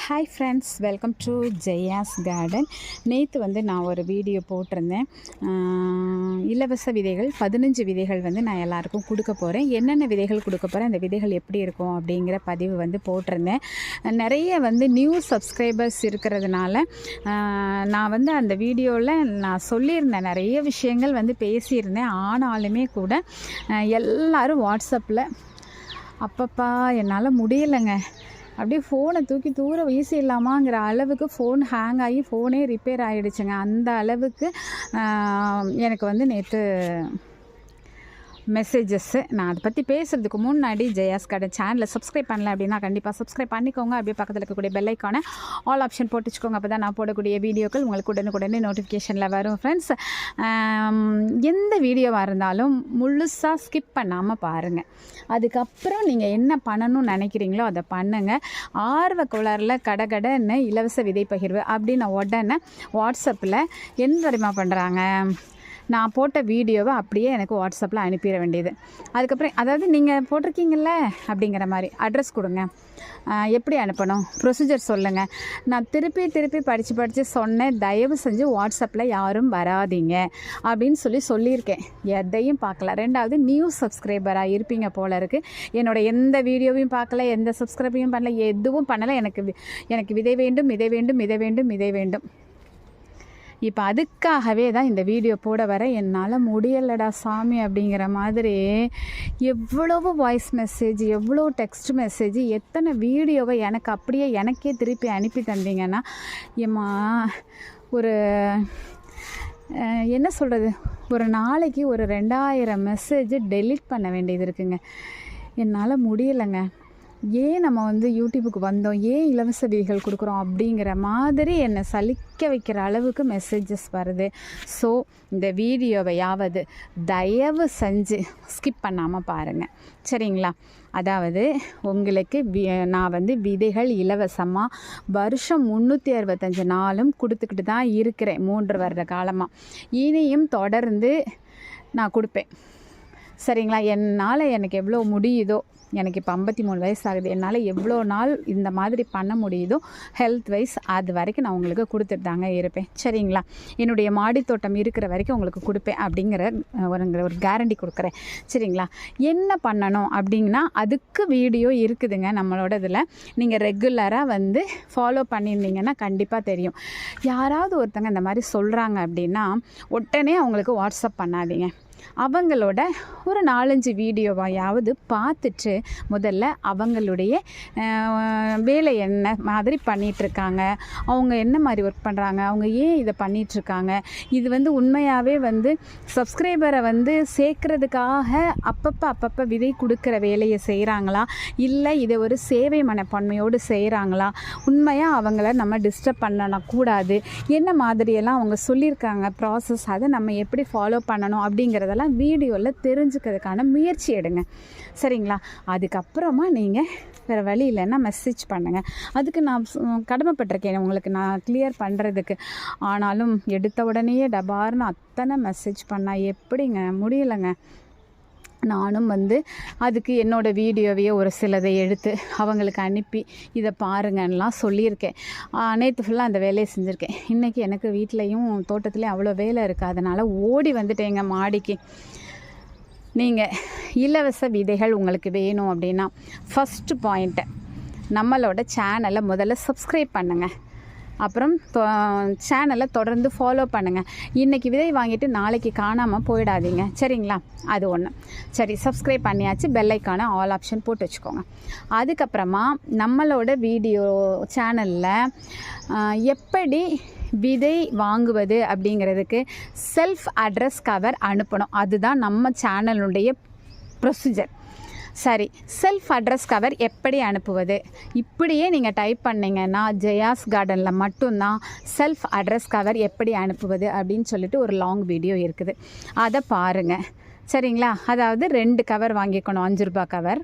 Hi friends, welcome to Jaya's garden. நேற்று நான் ஒரு வீடியோ போட்டிருந்தேன். இலவச விதைகள் 15 விதைகள் நான் எல்லாருக்கும் கொடுக்க போகிறேன். என்னென்ன விதைகள் கொடுக்க போகிறேன், அந்த விதைகள் எப்படி இருக்கும் அப்படிங்கிற பதிவு போட்டிருந்தேன். நிறைய நியூ சப்ஸ்கிரைபர்ஸ் இருக்கிறதுனால நான் அந்த வீடியோவில் நான் சொல்லியிருந்தேன், நிறைய விஷயங்கள் பேசியிருந்தேன். ஆனாலுமே கூட எல்லோரும் வாட்ஸ்அப்பில் அப்பப்பா என்னால் முடியலைங்க, அப்படியே ஃபோனை தூக்கி தூர வீசிடலாமாங்கிற அளவுக்கு ஃபோன் ஹேங் ஆகி ஃபோனே ரிப்பேர் ஆகிடுச்சுங்க. அந்த அளவுக்கு எனக்கு நேற்று மெசேஜஸ்ஸு. நான் அதை பற்றி பேசுகிறதுக்கு முன்னாடி ஜெயாஸ் கார்டன் சேனலை சப்ஸ்கிரைப் பண்ணல அப்படின்னா கண்டிப்பாக சப்ஸ்கிரைப் பண்ணிக்கோங்க. அப்படியே பக்கத்தில் இருக்கக்கூடிய பெல் ஐக்கானை ஆல் ஆப்ஷன் போட்டுச்சுக்கோங்க. அப்போ தான் நான் போடக்கூடிய வீடியோக்கள் உங்களுக்கு உடனுக்குடனே நோட்டிஃபிகேஷனில் வரும். ஃப்ரெண்ட்ஸ், எந்த வீடியோவாக இருந்தாலும் முழுசாக ஸ்கிப் பண்ணாமல் பாருங்கள். அதுக்கப்புறம் நீங்கள் என்ன பண்ணணும்னு நினைக்கிறீங்களோ அதை பண்ணுங்கள். ஆர்வ கோளாறில் கடகடன்னு இலவச விதை பகிர்வு அப்படின்னு உடனே வாட்ஸ்அப்பில் என்ன தெரியுமா பண்ணுறாங்க, நான் போட்ட வீடியோவை அப்படியே எனக்கு வாட்ஸ்அப்பில் அனுப்பிட வேண்டியது. அதுக்கப்புறம் அதாவது நீங்கள் போட்டிருக்கீங்கள அப்படிங்கிற மாதிரி அட்ரஸ் கொடுங்க, எப்படி அனுப்பணும், ப்ரொசீஜர் சொல்லுங்கள். நான் திருப்பி படித்து சொன்னேன், தயவு செஞ்சு வாட்ஸ்அப்பில் யாரும் வராதீங்க அப்படின்னு சொல்லியிருக்கேன். எதையும் பார்க்கல. ரெண்டாவது, நியூ சப்ஸ்கிரைபராக இருப்பீங்க போல இருக்குது. என்னோடய எந்த வீடியோவையும் பார்க்கல, எந்த சப்ஸ்கிரைபையும் பண்ணல, எதுவும் பண்ணலை. எனக்கு விதை வேண்டும். இப்போ அதுக்காகவே தான் இந்த வீடியோ போட வர. என்னால் முடியலடா சாமி அப்படிங்கிற மாதிரி எவ்வளவு வாய்ஸ் மெசேஜ், எவ்வளோ டெக்ஸ்ட் மெசேஜ், எத்தனை வீடியோவை எனக்கே திருப்பி அனுப்பி தந்தீங்கன்னா ஏம்மா ஒரு என்ன சொல்கிறது, ஒரு நாளைக்கு ஒரு 2000 மெசேஜ் டெலீட் பண்ண வேண்டியது இருக்குங்க. என்னால் முடியலைங்க. ஏன் நம்ம யூடியூபுக்கு வந்தோம், ஏன் இலவச விதைகள் கொடுக்குறோம் அப்படிங்கிற மாதிரி என்னை சலிக்க வைக்கிற அளவுக்கு மெசேஜஸ் வருது. ஸோ இந்த வீடியோவையாவது தயவு செஞ்சு ஸ்கிப் பண்ணாமல் பாருங்கள், சரிங்களா? அதாவது உங்களுக்கு நான் விதைகள் இலவசமாக வருஷம் 365 நாளும் கொடுத்துக்கிட்டு தான் இருக்கிறேன், 3 வருட காலமாக. இனியும் தொடர்ந்து நான் கொடுப்பேன், சரிங்களா? எனக்கு எவ்வளோ முடியுதோ, எனக்கு இப்போ 53 வயசு ஆகுது, என்னால் எவ்வளோ நாள் இந்த மாதிரி பண்ண முடியுதோ ஹெல்த் வைஸ் அது வரைக்கும் நான் உங்களுக்கு கொடுத்துட்டு தாங்க இருப்பேன், சரிங்களா? என்னுடைய மாடி தோட்டம் இருக்கிற வரைக்கும் உங்களுக்கு கொடுப்பேன் அப்படிங்கிற ஒரு கேரண்டி கொடுக்குறேன், சரிங்களா? என்ன பண்ணணும் அப்படின்னா அதுக்கு வீடியோ இருக்குதுங்க நம்மளோட இதில். நீங்கள் ரெகுலராக ஃபாலோ பண்ணியிருந்தீங்கன்னா கண்டிப்பாக தெரியும். யாராவது ஒருத்தங்க இந்த மாதிரி சொல்கிறாங்க அப்படின்னா உடனே அவங்களுக்கு வாட்ஸ்அப் பண்ணாதீங்க. அவங்களோட ஒரு 4-5 வீடியோவாயாவது பார்த்துட்டு முதல்ல அவங்களுடைய வேலை என்ன மாதிரி பண்ணிகிட்ருக்காங்க, அவங்க என்ன மாதிரி ஒர்க் பண்ணுறாங்க, அவங்க ஏன் இதை பண்ணிகிட்ருக்காங்க, இது உண்மையாகவே சப்ஸ்கிரைபரை சேர்க்கறதுக்காக அப்பப்போ விதை கொடுக்குற வேலையை செய்கிறாங்களா, இல்லை இதை ஒரு சேவை மனப்பான்மையோடு செய்கிறாங்களா, உண்மையாக அவங்கள நம்ம டிஸ்டர்ப் பண்ணக்கூடாது, என்ன மாதிரியெல்லாம் அவங்க சொல்லியிருக்காங்க ப்ராசஸ், அதை நம்ம எப்படி ஃபாலோ பண்ணணும் அப்படிங்கிறதெல்லாம் வீடியோவில் தெரிஞ்சுக்கிறதுக்கான முயற்சி எடுங்க, சரிங்களா? அதுக்கப்புறமா நீங்கள் வேறு வழி இல்லைன்னா மெசேஜ் பண்ணுங்கள். அதுக்கு நான் கடமைப்பட்டிருக்கேன் உங்களுக்கு நான் கிளியர் பண்ணுறதுக்கு. ஆனாலும் எடுத்த உடனேயே டபார்னு அத்தனை மெசேஜ் பண்ணால் எப்படிங்க, முடியலைங்க. நானும் அதுக்கு என்னோடய வீடியோவையே ஒரு சிலதை எடுத்து அவங்களுக்கு அனுப்பி இதை பாருங்கன்னெலாம் சொல்லியிருக்கேன். நேற்று ஃபுல்லாக அந்த வேலையை செஞ்சுருக்கேன். இன்றைக்கி எனக்கு வீட்லேயும் தோட்டத்துலேயும் அவ்வளோ வேலை இருக்குது, அதனால் ஓடி வந்துட்டேங்க மாடிக்கு. நீங்கள் இலவச விதைகள் உங்களுக்கு வேணும் அப்படின்னா ஃபஸ்ட்டு பாயிண்ட்டு, நம்மளோட சேனலை முதல்ல சப்ஸ்கிரைப் பண்ணுங்கள். அப்புறம் சேனலை தொடர்ந்து ஃபாலோ பண்ணுங்கள். இன்றைக்கி விதை வாங்கிட்டு நாளைக்கு காணாமல் போயிடாதீங்க, சரிங்களா? அது ஒன்று. சரி, சப்ஸ்கிரைப் பண்ணியாச்சு, பெல் ஐக்கானை ஆல் ஆப்ஷன் போட்டு வச்சுக்கோங்க. அதுக்கப்புறமா நம்மளோட வீடியோ சேனலில் எப்படி விதை வாங்குவது அப்படிங்கிறதுக்கு செல்ஃப் அட்ரஸ் கவர் அனுப்பணும். அதுதான் நம்ம சேனலுடைய ப்ரொசீஜர். சரி, செல்ஃப் அட்ரஸ் கவர் எப்படி அனுப்புவது, இப்படியே நீங்கள் டைப் பண்ணிங்கன்னா ஜெயாஸ் கார்டனில் மட்டும்தான் செல்ஃப் அட்ரஸ் கவர் எப்படி அனுப்புவது அப்படின்னு சொல்லிட்டு ஒரு லாங் வீடியோ இருக்குது, அதை பாருங்கள், சரிங்களா? அதாவது 2 கவர் வாங்கிக்கணும், 5 ரூபா கவர்.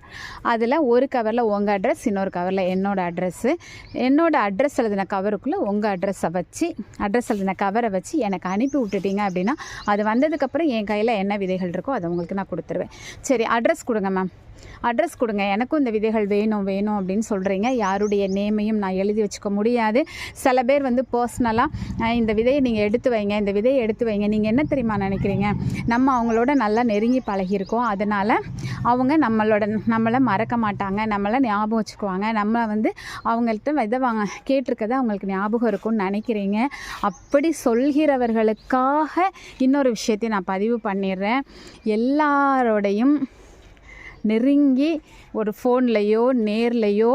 அதில் ஒரு கவரில் உங்கள் அட்ரஸ், இன்னொரு கவரில் என்னோடய அட்ரஸ் எழுதின கவருக்குள்ளே உங்கள் அட்ரஸ் எழுதின கவரை வச்சு எனக்கு அனுப்பி விட்டுட்டீங்க அப்படின்னா அது வந்ததுக்கப்புறம் என் கையில் என்ன விதைகள் இருக்கோ அதை உங்களுக்கு நான் கொடுத்துருவேன். சரி, அட்ரஸ் கொடுங்க மேம். அட்ரஸ் கொடுங்க, எனக்கும் இந்த விதைகள் வேணும் அப்படின்னு சொல்கிறீங்க. யாருடைய நேமையும் நான் எழுதி வச்சுக்க முடியாது. சில பேர் வந்து பர்சனலாக இந்த விதையை நீங்கள் எடுத்து வைங்க, இந்த விதையை எடுத்து வைங்க. நீங்கள் என்ன தெரியுமா நினைக்கிறீங்க, நம்ம அவங்களோட நல்லா நெருங்கி பழகியிருக்கோம், அதனால் அவங்க நம்மளை மறக்க மாட்டாங்க, நம்மளை ஞாபகம் வச்சுக்குவாங்க, நம்ம வந்து அவங்கள்ட்ட விதை கேட்டிருக்கதை அவங்களுக்கு ஞாபகம் இருக்கும்னு நினைக்கிறீங்க. அப்படி சொல்கிறவர்களுக்காக இன்னொரு விஷயத்தை நான் பதிவு பண்ணிடுறேன். எல்லாரோடையும் நெருங்கி ஒரு ஃபோன்லேயோ நேர்லேயோ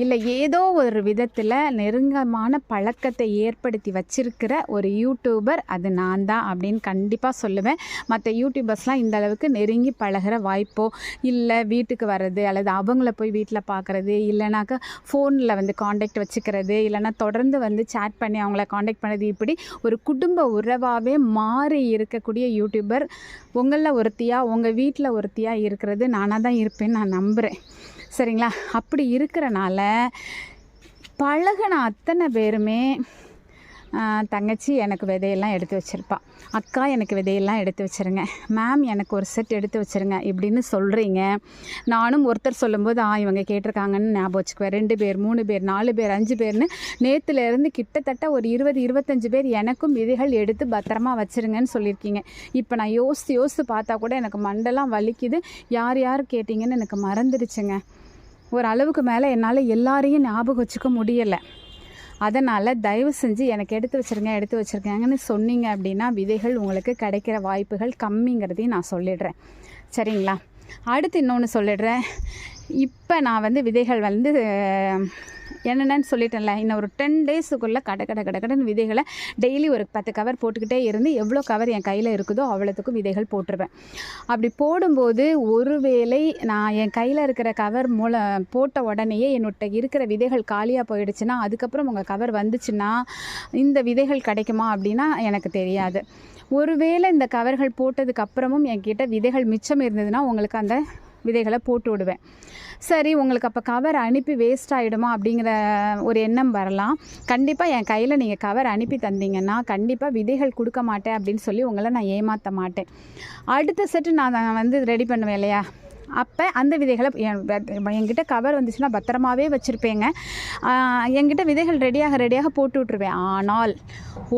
இல்லை ஏதோ ஒரு விதத்தில் நெருங்கமான பழக்கத்தை ஏற்படுத்தி வச்சிருக்கிற ஒரு யூடியூபர் அது நான் தான் அப்படின்னு கண்டிப்பாக சொல்லுவேன். மற்ற யூடியூபர்ஸ்லாம் இந்த அளவுக்கு நெருங்கி பழகிற வாய்ப்போ இல்லை வீட்டுக்கு வர்றது அல்லது அவங்கள போய் வீட்டில் பார்க்குறது இல்லைனாக்கா ஃபோனில் வந்து காண்டாக்ட் வச்சுக்கிறது இல்லைனா தொடர்ந்து வந்து சேட் பண்ணி அவங்கள காண்டாக்ட் பண்ணுறது, இப்படி ஒரு குடும்ப உறவாகவே மாறி இருக்கக்கூடிய யூடியூபர் உங்களில் ஒருத்தியாக உங்கள் வீட்டில் ஒருத்தியாக இருக்கிறது நானாக தான் இருப்பேன்னு நான் நம்புகிறேன். சரிங்களா? அப்படி இருக்கிறனால பழகின அத்தனை பேருமே தங்கச்சி எனக்கு விதையெல்லாம் எடுத்து வச்சுருப்பா, அக்கா எனக்கு விதையெல்லாம் எடுத்து வச்சுருங்க, மேம் எனக்கு ஒரு செட் எடுத்து வச்சுருங்க இப்படின்னு சொல்கிறீங்க. நானும் ஒருத்தர் சொல்லும்போது இவங்க கேட்டிருக்காங்கன்னு ஞாபகம் வச்சுக்குவேன். 2 பேர் 3 பேர் 4 பேர் 5 பேர்னு நேற்றுலேருந்து கிட்டத்தட்ட ஒரு 20-25 பேர் எனக்கும் விதைகள் எடுத்து பத்திரமா வச்சுருங்கன்னு சொல்லியிருக்கீங்க. இப்போ நான் யோசித்து பார்த்தா கூட எனக்கு மண்டெல்லாம் வலிக்குது. யார் கேட்டிங்கன்னு எனக்கு மறந்துடுச்சுங்க. ஒரு அளவுக்கு மேலே என்னால் எல்லாரையும் ஞாபகம் வச்சுக்க முடியலை. அதனால் தயவு செஞ்சு எனக்கு எடுத்து வச்சுருக்கேங்கன்னு சொன்னீங்க அப்படின்னா விதைகள் உங்களுக்கு கிடைக்கிற வாய்ப்புகள் கம்மிங்கிறதையும் நான் சொல்லிடுறேன். சரிங்களா? அடுத்து இன்னொன்று சொல்லிடுறேன். இப்போ நான் வந்து விதைகள் வந்து என்னென்னு சொல்லிட்டேன்ல, இன்னும் ஒரு 10 டேஸுக்குள்ளே கடன்னு விதைகளை டெய்லி ஒரு 10 கவர் போட்டுக்கிட்டே இருந்து எவ்வளோ கவர் என் கையில் இருக்குதோ அவ்வளோத்துக்கும் விதைகள் போட்டுருவேன். அப்படி போடும்போது ஒருவேளை நான் என் கையில் இருக்கிற கவர் போட்ட உடனேயே என்னோட இருக்கிற விதைகள் காலியாக போயிடுச்சுன்னா அதுக்கப்புறம் உங்கள் கவர் வந்துச்சுன்னா இந்த விதைகள் கிடைக்குமா அப்படின்னா எனக்கு தெரியாது. ஒருவேளை இந்த கவர்கள் போட்டதுக்கப்புறமும் என்கிட்ட விதைகள் மிச்சம் இருந்ததுன்னா உங்களுக்கு அந்த விதைகளை போட்டு விடுவேன். சரி, உங்களுக்கு அப்போ கவர் அனுப்பி வேஸ்ட் ஆகிடுமா அப்படிங்கிற ஒரு எண்ணம் வரலாம். கண்டிப்பாக என் கையில் நீங்கள் கவர் அனுப்பி தந்தீங்கன்னா கண்டிப்பாக விதைகள் கொடுக்க மாட்டேன் அப்படின்னு சொல்லி உங்களை நான் ஏமாற்ற மாட்டேன். அடுத்த செட்டு நான் வந்து ரெடி பண்ணுவேன் இல்லையா, அப்போ அந்த விதைகளை என்கிட்ட கவர் வந்துச்சுன்னா பத்திரமாவே வச்சுருப்பேங்க. என்கிட்ட விதைகள் ரெடியாக போட்டு விட்ருவேன். ஆனால்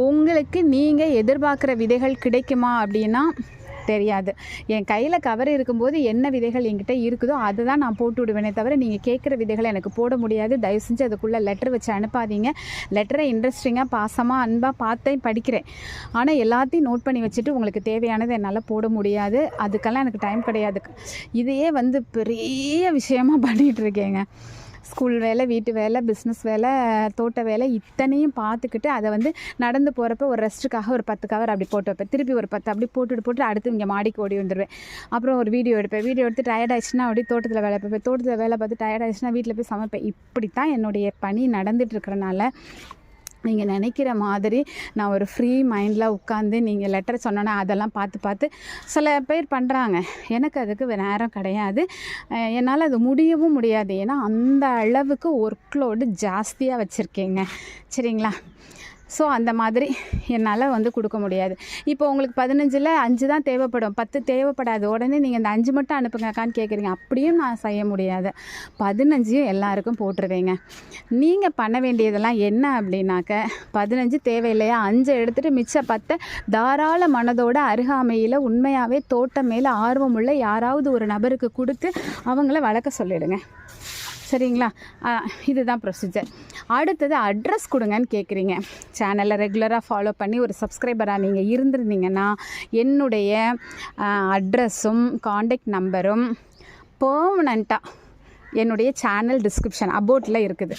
உங்களுக்கு நீங்கள் எதிர்பார்க்குற விதைகள் கிடைக்குமா அப்படின்னா தெரியாது. என் கையில் கவர் இருக்கும்போது என்ன விதைகள் என்கிட்ட இருக்குதோ அதை தான் நான் போட்டு விடுவேனே தவிர நீங்கள் கேட்குற விதைகளை எனக்கு போட முடியாது. தயவு செஞ்சு அதுக்குள்ளே லெட்டர் வச்சு அனுப்பாதீங்க. லெட்டரை இன்ட்ரெஸ்டிங்காக பாசமாக அன்பாக பார்த்தேன் படிக்கிறேன், ஆனால் எல்லாத்தையும் நோட் பண்ணி வச்சுட்டு உங்களுக்கு தேவையானது என்னால் போட முடியாது. அதுக்கெல்லாம் எனக்கு டைம் கிடையாது. இதையே வந்து பெரிய விஷயமாக பண்ணிகிட்ருக்கேங்க. ஸ்கூல் வேலை, வீட்டு வேலை, பிஸ்னஸ் வேலை, தோட்ட வேலை இத்தனையும் பார்த்துக்கிட்டு அதை வந்து நடந்து போகிறப்ப ஒரு ரெஸ்ட்டுக்காக ஒரு 10 கவர் அப்படி போட்டு வைப்பேன். திருப்பி ஒரு 10 அப்படி போட்டு அடுத்து இங்கே மாடிக்கு ஓடி வந்துடுவேன். அப்புறம் ஒரு வீடியோ எடுத்து டயர்ட் ஆயிடுச்சுன்னா அப்படியே தோட்டத்தில் வேலை பார்ப்பேன். தோட்டத்தில் வேலை பார்த்து டயர்ட் ஆயிடுச்சுன்னா வீட்டில் போய் சமைப்பேன். இப்படி தான் என்னுடைய பணி நடந்துகிட்ருக்கிறனால நீங்கள் நினைக்கிற மாதிரி நான் ஒரு ஃப்ரீ மைண்டில் உட்காந்து நீங்கள் லெட்டர் சொன்னோன்னா அதெல்லாம் பார்த்து சில பேர் பண்ணுறாங்க. எனக்கு அதுக்கு நேரம் கிடையாது, என்னால் அது முடியவும் முடியாது. ஏன்னா அந்த அளவுக்கு ஒர்க்லோடு ஜாஸ்தியாக வச்சுருக்கேங்க. சரிங்களா? ஸோ அந்த மாதிரி என்னால் வந்து கொடுக்க முடியாது. இப்போ உங்களுக்கு 15ல் 5 தான் தேவைப்படும், 10 தேவைப்படாது. உடனே நீங்கள் இந்த 5 மட்டும் அனுப்புங்கக்கான்னு கேட்குறீங்க. அப்படியும் நான் செய்ய முடியாது. 15 எல்லாருக்கும் போட்டுருவேங்க. நீங்கள் பண்ண வேண்டியதெல்லாம் என்ன அப்படின்னாக்க 15 தேவையில்லையா, 5 எடுத்துகிட்டு மிச்ச 10 தாராள மனதோட அருகாமையில் உண்மையாகவே தோட்டம் மேலே ஆர்வமுள்ள யாராவது ஒரு நபருக்கு கொடுத்து அவங்கள வளர்க்க சொல்லிவிடுங்க. சரிங்களா? இதுதான் ப்ரொசீஜர். அடுத்தது அட்ரஸ் கொடுங்கன்னு கேட்குறீங்க. சேனலை ரெகுலராக ஃபாலோ பண்ணி ஒரு சப்ஸ்கிரைபராக நீங்கள் இருந்திருந்தீங்கன்னா என்னுடைய அட்ரஸும் காண்டாக்ட் நம்பரும் பெர்மனண்ட்டாக என்னுடைய சேனல் டிஸ்கிரிப்ஷன் அபோட்டில் இருக்குது.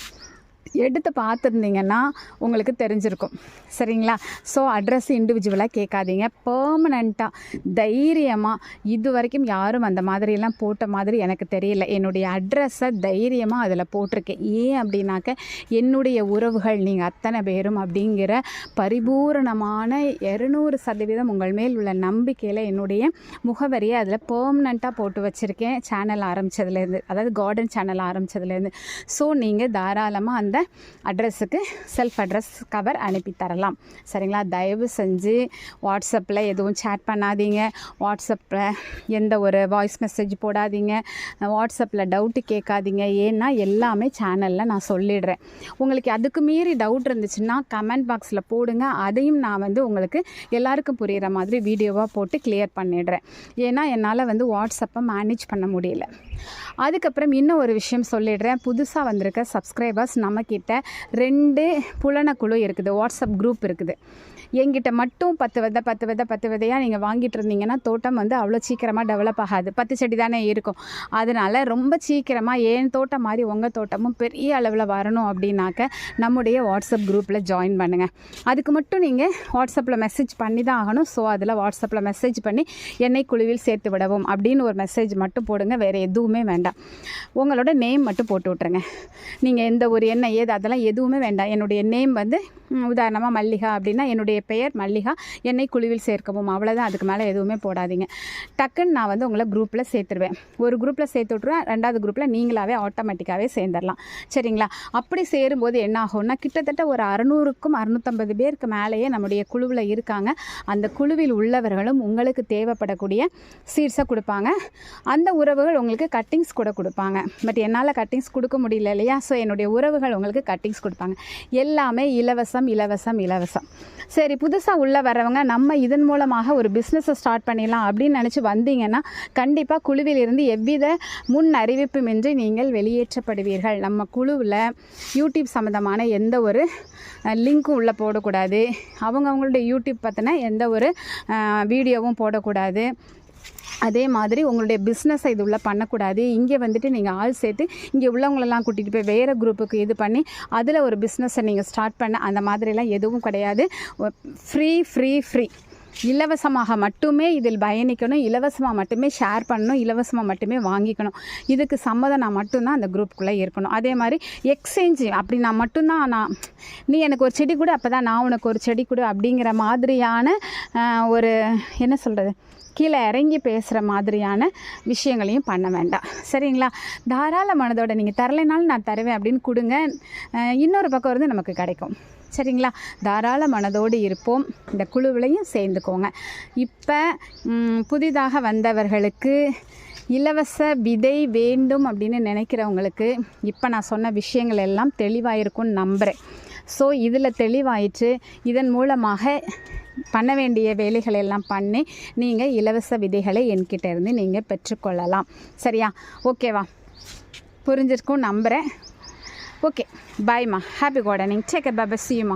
எடுத்து பார்த்துருந்தீங்கன்னா உங்களுக்கு தெரிஞ்சிருக்கும். சரிங்களா? ஸோ அட்ரஸ் இண்டிவிஜுவலாக கேட்காதீங்க, பெர்மனண்ட்டாக தைரியமாக. இது வரைக்கும் யாரும் அந்த மாதிரியெல்லாம் போட்ட மாதிரி எனக்கு தெரியல. என்னுடைய அட்ரஸை தைரியமாக அதில் போட்டிருக்கேன். ஏன் அப்படின்னாக்க என்னுடைய உறவுகள் நீங்கள் அத்தனை பேரும் அப்படிங்கிற பரிபூரணமான 200% உங்கள் மேல் உள்ள நம்பிக்கையில் என்னுடைய முகவரியை அதில் பெர்மனண்ட்டாக போட்டு வச்சுருக்கேன். சேனல் ஆரம்பித்ததுலேருந்து, அதாவது கார்டன் சேனல் ஆரம்பித்ததுலேருந்து. ஸோ நீங்கள் தாராளமாக அந்த அட்ரஸுக்கு செல்ஃப் அட்ரஸ் கவர் அனுப்பி தரலாம். சரிங்களா? தயவு செஞ்சு வாட்ஸ்அப்பில் எதுவும் சேட் பண்ணாதீங்க, வாட்ஸ்அப்பில் எந்த ஒரு வாய்ஸ் மெசேஜ் போடாதீங்க, வாட்ஸ்அப்பில் டவுட்டு கேட்காதீங்க. ஏன்னா எல்லாமே சேனலில் நான் சொல்லிடுறேன். உங்களுக்கு அதுக்கு மீறி டவுட் இருந்துச்சுன்னா கமெண்ட் பாக்ஸில் போடுங்க. அதையும் நான் உங்களுக்கு எல்லாருக்கும் புரிகிற மாதிரி வீடியோவாக போட்டு கிளியர் பண்ணிடுறேன். ஏன்னா என்னால் வாட்ஸ்அப்பை மேனேஜ் பண்ண முடியல. அதுக்கப்புறம் இன்னும் ஒரு விஷயம் சொல்லிடுறேன். புதுசாக வந்திருக்க சப்ஸ்கிரைபர்ஸ் நம்மக்கிட்ட 2 புலனக்குழு இருக்குது, வாட்ஸ்அப் குரூப் இருக்குது. என்கிட்ட மட்டும் 10 விதையாக நீங்கள் வாங்கிட்டு இருந்தீங்கன்னா தோட்டம் அவ்வளோ சீக்கிரமாக டெவலப் ஆகாது. 10 செடி தானே இருக்கும். அதனால் ரொம்ப சீக்கிரமாக என் தோட்டம் மாதிரி உங்கள் தோட்டமும் பெரிய அளவில் வரணும் அப்படின்னாக்க நம்முடைய வாட்ஸ்அப் குரூப்பில் ஜாயின் பண்ணுங்கள். அதுக்கு மட்டும் நீங்கள் வாட்ஸ்அப்பில் மெசேஜ் பண்ணி தான் ஆகணும். ஸோ அதில் வாட்ஸ்அப்பில் மெசேஜ் பண்ணி என்னை குழுவில் சேர்த்து விடவும் அப்படின்னு ஒரு மெசேஜ் மட்டும் போடுங்க. வேறு எதுவுமே வேண்டாம். உங்களோட நேம் மட்டும் போட்டு விட்ருங்க. நீங்கள் எந்த ஒரு என்ன ஏது அதெல்லாம் எதுவுமே வேண்டாம். என்னுடைய நேம் உதாரணமாக மல்லிகா அப்படின்னா என்னுடைய பெயர் மல்லிகா, என்னை குழுவில் சேர்க்கவும், அவ்வளோதான். அதுக்கு மேலே எதுவுமே போடாதீங்க. டக்குன்னு நான் உங்களை குரூப்பில் சேர்த்துருவேன். ஒரு குரூப்பில் சேர்த்து விட்ருவேன், 2வது குரூப்பில் நீங்களாகவே ஆட்டோமேட்டிக்காகவே சேர்ந்துடலாம். சரிங்களா? அப்படி சேரும்போது என்ன ஆகும்னா கிட்டத்தட்ட ஒரு 600க்கும் 650 பேருக்கு மேலேயே நம்முடைய குழுவில் இருக்காங்க. அந்த குழுவில் உள்ளவர்களும் உங்களுக்கு தேவைப்படக்கூடிய சீட்ஸை கொடுப்பாங்க. அந்த உறவுகள் உங்களுக்கு கட்டிங்ஸ் கூட கொடுப்பாங்க. பட் என்னால் கட்டிங்ஸ் கொடுக்க முடியல இல்லையா? ஸோ என்னுடைய உறவுகள் உங்களுக்கு கட்டிங்ஸ் கொடுப்பாங்க. எல்லாமே இலவசம். சரி, புதுசாக உள்ளே வரவங்க நம்ம இதன் மூலமாக ஒரு பிஸ்னஸை ஸ்டார்ட் பண்ணிடலாம் அப்படின்னு நினச்சி வந்தீங்கன்னா கண்டிப்பாக குழுவில் இருந்து எவ்வித முன் அறிவிப்புமின்றி நீங்கள் வெளியேற்றப்படுவீர்கள். நம்ம குழுவில் யூடியூப் சம்மந்தமான எந்த ஒரு லிங்க்கும் உள்ளே போடக்கூடாது. அவங்களுடைய யூடியூப் பற்றின எந்த ஒரு வீடியோவும் போடக்கூடாது. அதே மாதிரி உங்களுடைய பிஸ்னஸை இது உள்ள பண்ணக்கூடாது. இங்கே நீங்கள் ஆள் சேர்த்து இங்கே உள்ளவங்களெல்லாம் கூட்டிகிட்டு போய் வேறு குரூப்புக்கு இது பண்ணி அதில் ஒரு பிஸ்னஸை நீங்கள் ஸ்டார்ட் பண்ண அந்த மாதிரிலாம் எதுவும் கிடையாது. ஃப்ரீ இலவசமாக மட்டுமே இதில் பயணிக்கணும், இலவசமாக மட்டுமே ஷேர் பண்ணணும், இலவசமாக மட்டுமே வாங்கிக்கணும். இதுக்கு சம்மதம் நான் மட்டும்தான் அந்த குரூப்புக்குள்ளே இருக்கணும். அதே மாதிரி எக்ஸ்சேஞ்சு அப்படின்னா மட்டும்தான் நீ எனக்கு ஒரு செடி கொடு, அப்போ தான் நான் உனக்கு ஒரு செடி கொடு அப்படிங்கிற மாதிரியான ஒரு என்ன சொல்கிறது, கீழே இறங்கி பேசுகிற மாதிரியான விஷயங்களையும் பண்ண வேண்டாம். சரிங்களா? தாராள மனதோட நீங்கள் தரலைனாலும் நான் தருவேன் அப்படின்னு கொடுங்க. இன்னொரு பக்கம் நமக்கு கிடைக்கும். சரிங்களா? தாராள மனதோடு இருப்போம். இந்த குழுவிலையும் சேர்ந்துக்கோங்க. இப்போ புதிதாக வந்தவர்களுக்கு இலவச விதை வேண்டும் அப்படின்னு நினைக்கிறவங்களுக்கு இப்போ நான் சொன்ன விஷயங்கள் எல்லாம் தெளிவாக இருக்கும்னு நம்புகிறேன். ஸோ இதில் தெளிவாயிற்று. இதன் மூலமாக பண்ண வேண்டிய வேலைகள் எல்லாம் பண்ணி நீங்கள் இலவச விதைகளை என்கிட்ட இருந்து நீங்கள் பெற்றுக்கொள்ளலாம். சரியா? ஓகேவா? புரிஞ்சிருக்கும் நம்புகிறேன். ஓகே, பாய்மா. Happy gardening. Take care. Bye. See you மா.